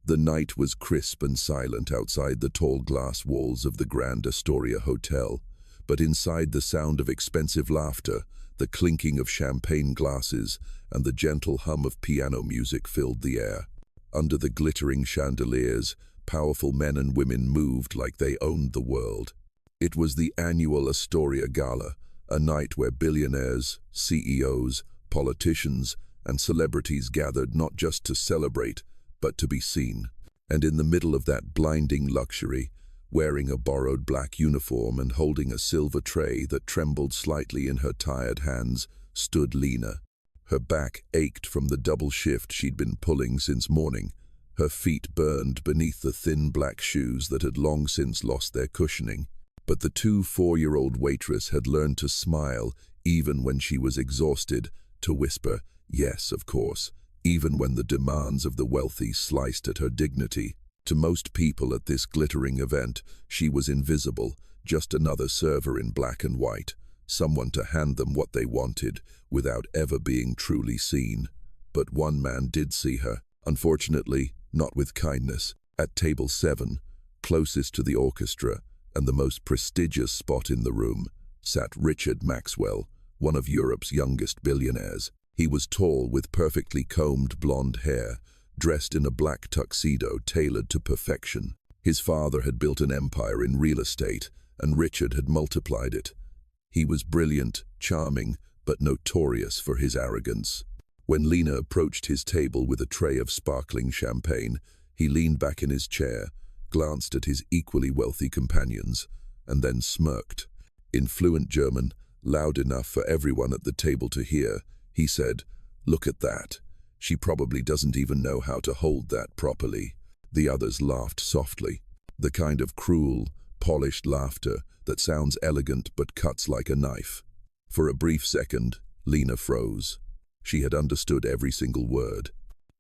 The night was crisp and silent outside the tall glass walls of the Grand Astoria Hotel, but inside the sound of expensive laughter, the clinking of champagne glasses, and the gentle hum of piano music filled the air. Under the glittering chandeliers, powerful men and women moved like they owned the world. It was the annual Astoria Gala, a night where billionaires, CEOs, politicians, and celebrities gathered not just to celebrate, but to be seen. And in the middle of that blinding luxury, wearing a borrowed black uniform and holding a silver tray that trembled slightly in her tired hands, stood Lena. Her back ached from the double shift she'd been pulling since morning. Her feet burned beneath the thin black shoes that had long since lost their cushioning. But the 4-year-old waitress had learned to smile even when she was exhausted, to whisper, yes, of course, even when the demands of the wealthy sliced at her dignity. To most people at this glittering event, she was invisible, just another server in black and white, someone to hand them what they wanted without ever being truly seen. But one man did see her, unfortunately, not with kindness. At table 7, closest to the orchestra and the most prestigious spot in the room, sat Richard Maxwell, one of Europe's youngest billionaires. He was tall with perfectly combed blonde hair, dressed in a black tuxedo tailored to perfection. His father had built an empire in real estate, and Richard had multiplied it. He was brilliant, charming, but notorious for his arrogance. When Lena approached his table with a tray of sparkling champagne, he leaned back in his chair, glanced at his equally wealthy companions, and then smirked. In fluent German, loud enough for everyone at the table to hear, he said, "Look at that. She probably doesn't even know how to hold that properly." The others laughed softly, the kind of cruel, polished laughter that sounds elegant but cuts like a knife. For a brief second, Lena froze. She had understood every single word.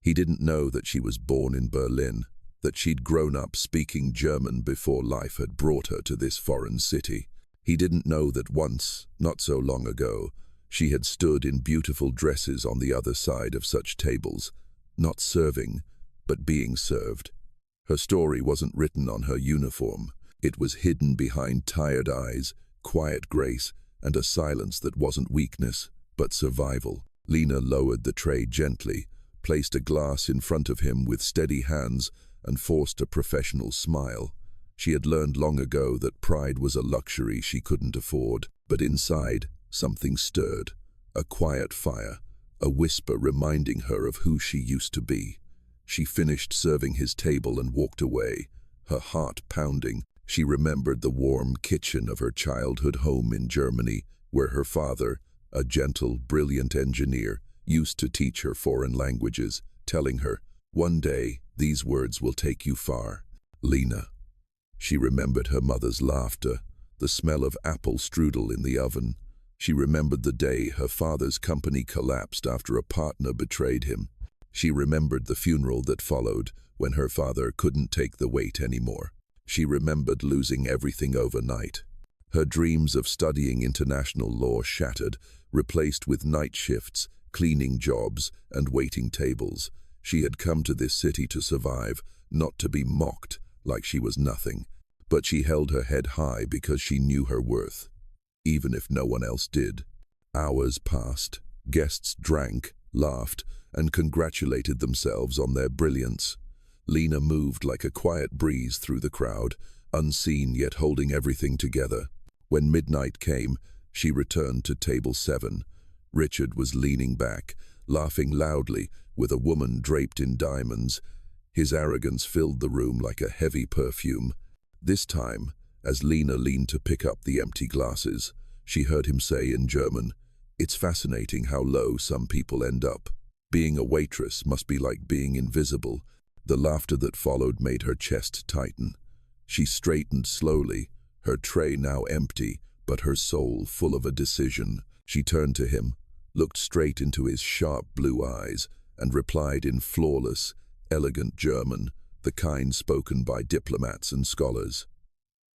He didn't know that she was born in Berlin, that she'd grown up speaking German before life had brought her to this foreign city. He didn't know that once, not so long ago, she had stood in beautiful dresses on the other side of such tables, not serving, but being served. Her story wasn't written on her uniform. It was hidden behind tired eyes, quiet grace, and a silence that wasn't weakness, but survival. Lena lowered the tray gently, placed a glass in front of him with steady hands, and forced a professional smile. She had learned long ago that pride was a luxury she couldn't afford, but inside, something stirred, a quiet fire, a whisper reminding her of who she used to be. She finished serving his table and walked away, her heart pounding. She remembered the warm kitchen of her childhood home in Germany, where her father, a gentle, brilliant engineer, used to teach her foreign languages, telling her, "One day, these words will take you far." Lena. She remembered her mother's laughter, the smell of apple strudel in the oven. She remembered the day her father's company collapsed after a partner betrayed him. She remembered the funeral that followed when her father couldn't take the weight anymore. She remembered losing everything overnight. Her dreams of studying international law shattered, replaced with night shifts, cleaning jobs, and waiting tables. She had come to this city to survive, not to be mocked like she was nothing. But she held her head high because she knew her worth, even if no one else did. Hours passed. Guests drank, laughed, and congratulated themselves on their brilliance. Lena moved like a quiet breeze through the crowd, unseen yet holding everything together. When midnight came, she returned to table 7. Richard was leaning back, laughing loudly, with a woman draped in diamonds. His arrogance filled the room like a heavy perfume. This time, as Lena leaned to pick up the empty glasses, she heard him say in German, "It's fascinating how low some people end up. Being a waitress must be like being invisible." The laughter that followed made her chest tighten. She straightened slowly, her tray now empty, but her soul full of a decision. She turned to him, looked straight into his sharp blue eyes, and replied in flawless, elegant German, the kind spoken by diplomats and scholars.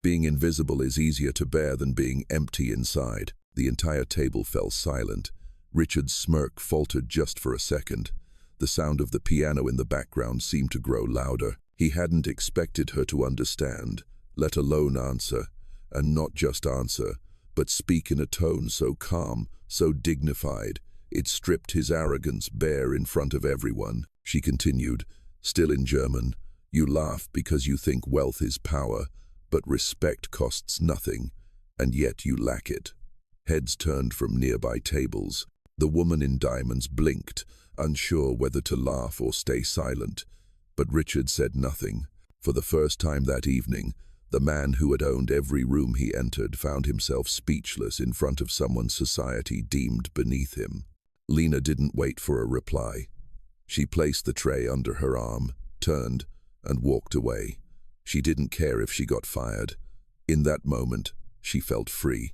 "Being invisible is easier to bear than being empty inside." The entire table fell silent. Richard's smirk faltered just for a second. The sound of the piano in the background seemed to grow louder. He hadn't expected her to understand, let alone answer, and not just answer, but speak in a tone so calm, so dignified, it stripped his arrogance bare in front of everyone. She continued, still in German, "You laugh because you think wealth is power, but respect costs nothing, and yet you lack it." Heads turned from nearby tables. The woman in diamonds blinked, unsure whether to laugh or stay silent. But Richard said nothing. For the first time that evening, the man who had owned every room he entered found himself speechless in front of someone society deemed beneath him. Lena didn't wait for a reply. She placed the tray under her arm, turned, and walked away. She didn't care if she got fired. In that moment, she felt free.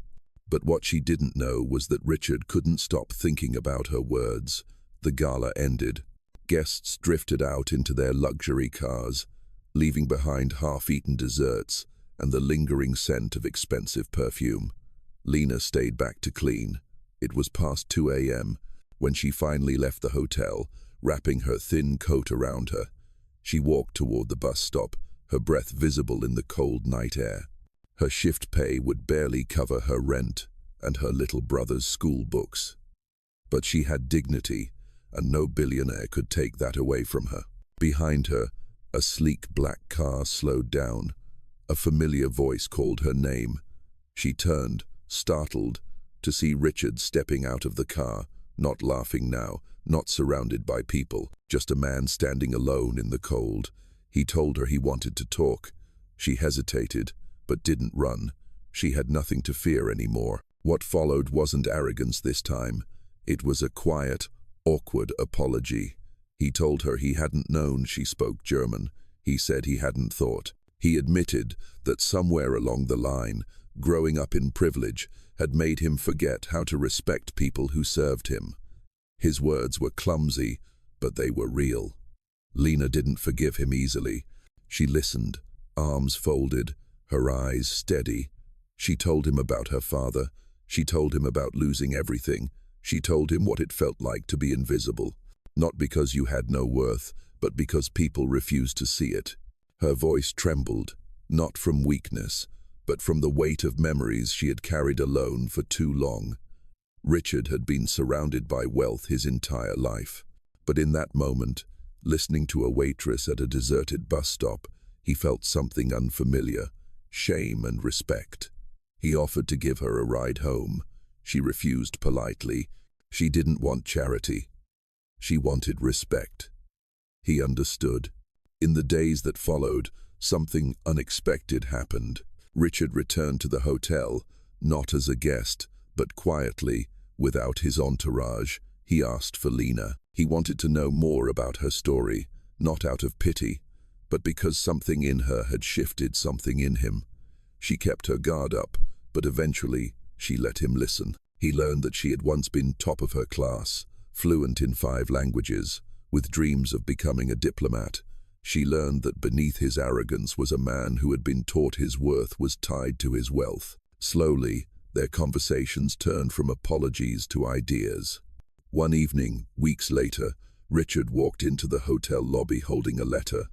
But what she didn't know was that Richard couldn't stop thinking about her words. The gala ended. Guests drifted out into their luxury cars, leaving behind half-eaten desserts and the lingering scent of expensive perfume. Lena stayed back to clean. It was past 2 a.m. when she finally left the hotel, wrapping her thin coat around her. She walked toward the bus stop, her breath visible in the cold night air. Her shift pay would barely cover her rent and her little brother's school books. But she had dignity, and no billionaire could take that away from her. Behind her, a sleek black car slowed down. A familiar voice called her name. She turned, startled, to see Richard stepping out of the car, not laughing now, not surrounded by people, just a man standing alone in the cold. He told her he wanted to talk. She hesitated, but didn't run. She had nothing to fear anymore. What followed wasn't arrogance this time. It was a quiet, awkward apology. He told her he hadn't known she spoke German. He said he hadn't thought. He admitted that somewhere along the line, growing up in privilege had made him forget how to respect people who served him. His words were clumsy, but they were real. Lena didn't forgive him easily. She listened, arms folded, her eyes steady. She told him about her father. She told him about losing everything. She told him what it felt like to be invisible. Not because you had no worth, but because people refused to see it. Her voice trembled, not from weakness, but from the weight of memories she had carried alone for too long. Richard had been surrounded by wealth his entire life. But in that moment, listening to a waitress at a deserted bus stop, he felt something unfamiliar, shame and respect. He offered to give her a ride home. She refused politely. She didn't want charity. She wanted respect. He understood. In the days that followed, something unexpected happened. Richard returned to the hotel, not as a guest, but quietly, without his entourage. He asked for Lena. He wanted to know more about her story, not out of pity, but because something in her had shifted something in him. She kept her guard up, but eventually she let him listen. He learned that she had once been top of her class, fluent in 5 languages, with dreams of becoming a diplomat. She learned that beneath his arrogance was a man who had been taught his worth was tied to his wealth. Slowly, their conversations turned from apologies to ideas. One evening, weeks later, Richard walked into the hotel lobby holding a letter.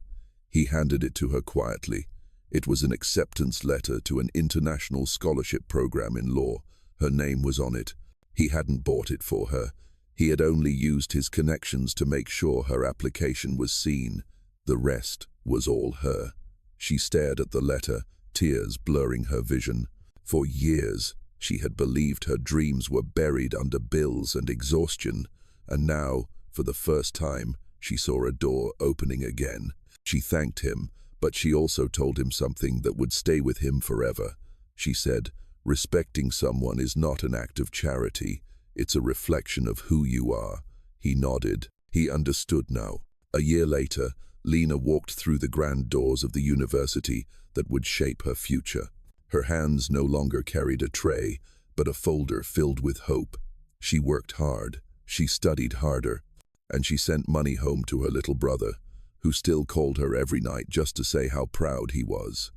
He handed it to her quietly. It was an acceptance letter to an international scholarship program in law. Her name was on it. He hadn't bought it for her. He had only used his connections to make sure her application was seen. The rest was all her. She stared at the letter, tears blurring her vision. For years, she had believed her dreams were buried under bills and exhaustion, and now, for the first time, she saw a door opening again. She thanked him, but she also told him something that would stay with him forever. She said, "Respecting someone is not an act of charity. It's a reflection of who you are." He nodded. He understood now. A year later, Lena walked through the grand doors of the university that would shape her future. Her hands no longer carried a tray, but a folder filled with hope. She worked hard, she studied harder, and she sent money home to her little brother, who still called her every night just to say how proud he was.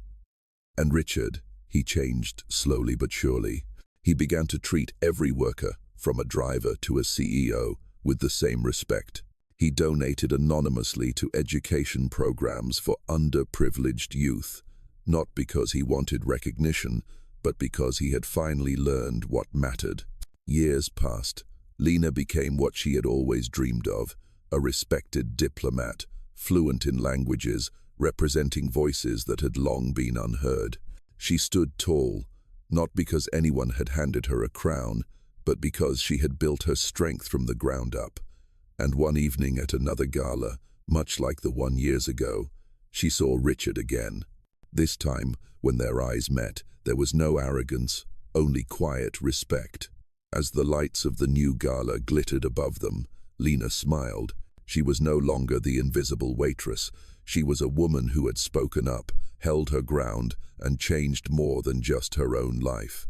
And Richard, he changed slowly but surely. He began to treat every worker, from a driver to a CEO, with the same respect. He donated anonymously to education programs for underprivileged youth, not because he wanted recognition, but because he had finally learned what mattered. Years passed. Lena became what she had always dreamed of, a respected diplomat, fluent in languages, representing voices that had long been unheard. She stood tall, not because anyone had handed her a crown, but because she had built her strength from the ground up. And one evening at another gala, much like the one years ago, she saw Richard again. This time, when their eyes met, there was no arrogance, only quiet respect. As the lights of the new gala glittered above them, Lena smiled. She was no longer the invisible waitress. She was a woman who had spoken up, held her ground, and changed more than just her own life.